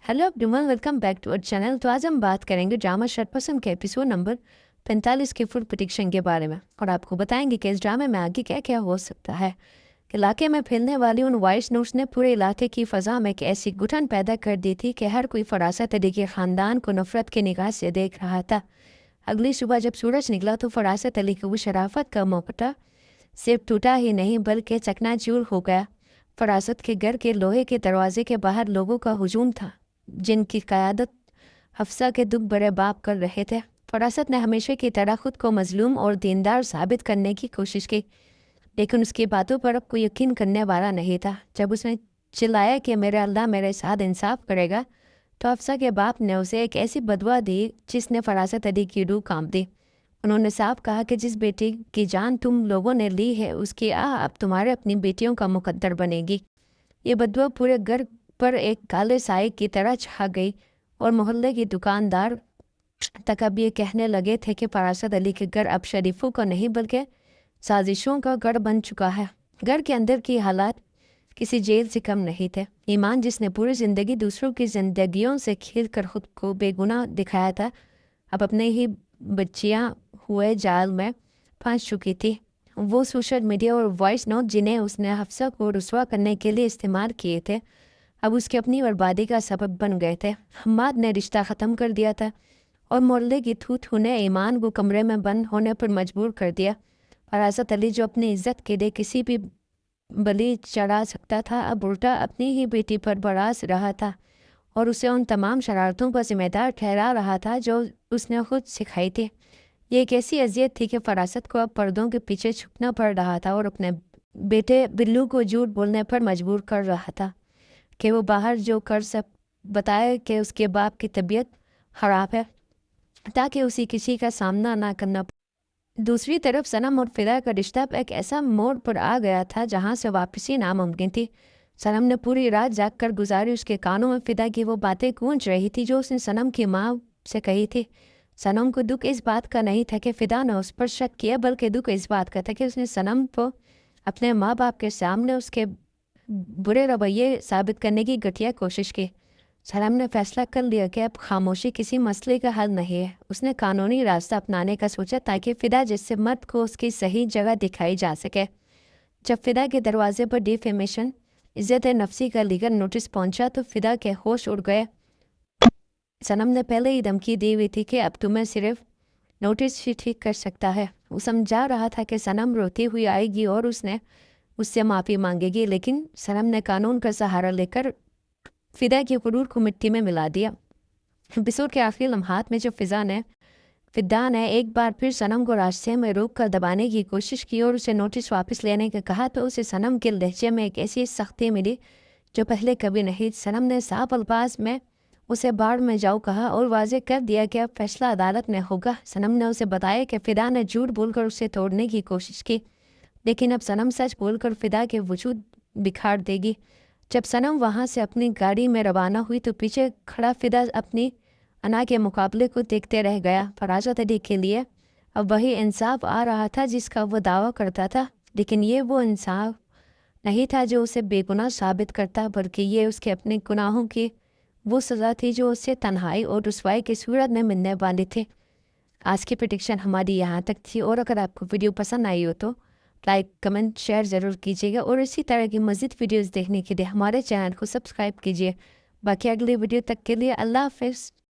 Hello everyone, welcome back to our channel. तो आज हम बात करेंगे ड्रामा शतपसंद के एपिसोड नंबर 45 के फुल प्रेडिक्शन के बारे में, और आपको बताएंगे कि इस ड्रामे में आगे क्या क्या हो सकता है। इलाके में फैलने वाली उन वॉइस नोट्स ने पूरे इलाके की फ़ज़ा में एक ऐसी घुटन पैदा कर दी थी कि हर कोई फरासत अली के ख़ानदान को नफ़रत की निगाह से देख रहा था। अगली सुबह जब सूरज निकला तो फरासत अली को वो शराफत का मुकुटा सिर्फ टूटा ही नहीं बल्कि चकनाचूर हो गया। फरासत के घर के लोहे के दरवाजे के बाहर लोगों का हुजूम था, जिनकी क़यादत हफ्सा के दुख बड़े बाप कर रहे थे। फरासत ने हमेशा की तरह खुद को मजलूम और दीनदार साबित करने की कोशिश की, लेकिन उसकी बातों पर अब कोई यकीन करने वाला नहीं था। जब उसने चिल्लाया कि मेरा अल्लाह मेरे साथ इंसाफ करेगा, तो हफ्सा के बाप ने उसे एक ऐसी बदवा दी जिसने फरासत अली की रूह कांप दी। उन्होंने साफ कहा कि जिस बेटी की जान तुम लोगों ने ली है, उसकी अब तुम्हारे अपनी बेटियों का मुकद्दर बनेगी। ये बदवा पूरे घर पर एक काले साए की तरह छा गई, और मोहल्ले की दुकानदार तक अब ये कहने लगे थे कि फरासत अली के घर अब शरीफों का नहीं बल्कि साजिशों का गढ़ बन चुका है। घर के अंदर की हालात किसी जेल से कम नहीं थे। ईमान, जिसने पूरी ज़िंदगी दूसरों की जिंदगियों से खेल कर खुद को बेगुनाह दिखाया था, अब अपने ही बच्चियां हुए जाल में फंस चुकी थी। वो सोशल मीडिया और वॉइस नोट जिन्हें उसने हफ्सा को रुस्वा करने के लिए इस्तेमाल किए थे, अब उसकी अपनी बर्बादी का सबब बन गए थे। हम्माद ने रिश्ता ख़त्म कर दिया था, और मोहल्ले की थू ने ईमान को कमरे में बंद होने पर मजबूर कर दिया। फरासत अली, जो अपनी इज्जत के लिए किसी भी बलि चढ़ा सकता था, अब उल्टा अपनी ही बेटी पर बरास रहा था और उसे उन तमाम शरारतों पर जिम्मेदार ठहरा रहा था जो उसने खुद सिखाई थी। ये एक ऐसी अजियत थी कि फरासत को अब पर्दों के पीछे छुपना पड़ रहा था और अपने बेटे बिल्लू को झूठ बोलने पर मजबूर कर रहा था कि वो बाहर जो कर सब बताए कि उसके बाप की तबीयत ख़राब है, ताकि उसी किसी का सामना ना करना पड़े। दूसरी तरफ सनम और फिदा का रिश्ता एक ऐसा मोड़ पर आ गया था जहाँ से वापसी नामुमकिन थी। सनम ने पूरी रात जाग कर गुजारी। उसके कानों में फिदा की वो बातें गूंज रही थी जो उसने सनम की माँ से कही थी। सनम को दुख इस बात का नहीं था कि फिदा ने उस पर शक किया, बल्कि दुख इस बात का था कि उसने सनम को अपने माँ बाप के सामने उसके बुरे रवैये साबित करने की घटिया कोशिश की। सनम ने फैसला कर लिया कि अब खामोशी किसी मसले का हल नहीं है। उसने कानूनी रास्ता अपनाने का सोचा ताकि फिदा जैसे मर्द को उसकी सही जगह दिखाई जा सके। जब फिदा के दरवाजे पर डिफेमेशन इज्जत नफ्सी का लीगल नोटिस पहुंचा तो फिदा के होश उड़ गए। सनम ने पहले ही धमकी दी हुई थी कि अब तुम्हें सिर्फ नोटिस ही ठीक कर सकता है। वो समझा रहा था कि सनम रोती हुई आएगी और उसने उससे माफ़ी मांगेगी, लेकिन सनम ने कानून का सहारा लेकर फिदा के गुरूर को मिट्टी में मिला दिया। एपिसोड के आखिरी लम्हात में जब फिदा ने एक बार फिर सनम को रास्ते में रोक कर दबाने की कोशिश की और उसे नोटिस वापस लेने का कहा, तो उसे सनम के लहजे में एक ऐसी सख्ती मिली जो पहले कभी नहीं। सनम ने साफ अल्फाज में उसे बाढ़ में जाओ कहा और वाजे कर दिया कि अब फैसला अदालत में होगा। सनम ने उसे बताया कि फिदा ने झूठ बोलकर उसे तोड़ने की कोशिश की, लेकिन अब सनम सच बोलकर फिदा के वजूद बिखार देगी। जब सनम वहाँ से अपनी गाड़ी में रवाना हुई तो पीछे खड़ा फिदा अपनी अना के मुकाबले को देखते रह गया। फरासत अली के लिए अब वही इंसाफ आ रहा था जिसका वो दावा करता था, लेकिन ये वो इंसाफ नहीं था जो उसे बेगुनाह साबित करता, बल्कि ये उसके अपने गुनाहों की वो सज़ा थी जो उससे तन्हाई और रुसवाई की सूरत में मिलने वाली थी। आज की प्रेडिक्शन हमारी यहाँ तक थी, और अगर आपको वीडियो पसंद आई हो तो लाइक कमेंट शेयर ज़रूर कीजिएगा, और इसी तरह की मज़ीद वीडियोस देखने के लिए हमारे चैनल को सब्सक्राइब कीजिए। बाकी अगली वीडियो तक के लिए अल्लाह हाफ़िज़।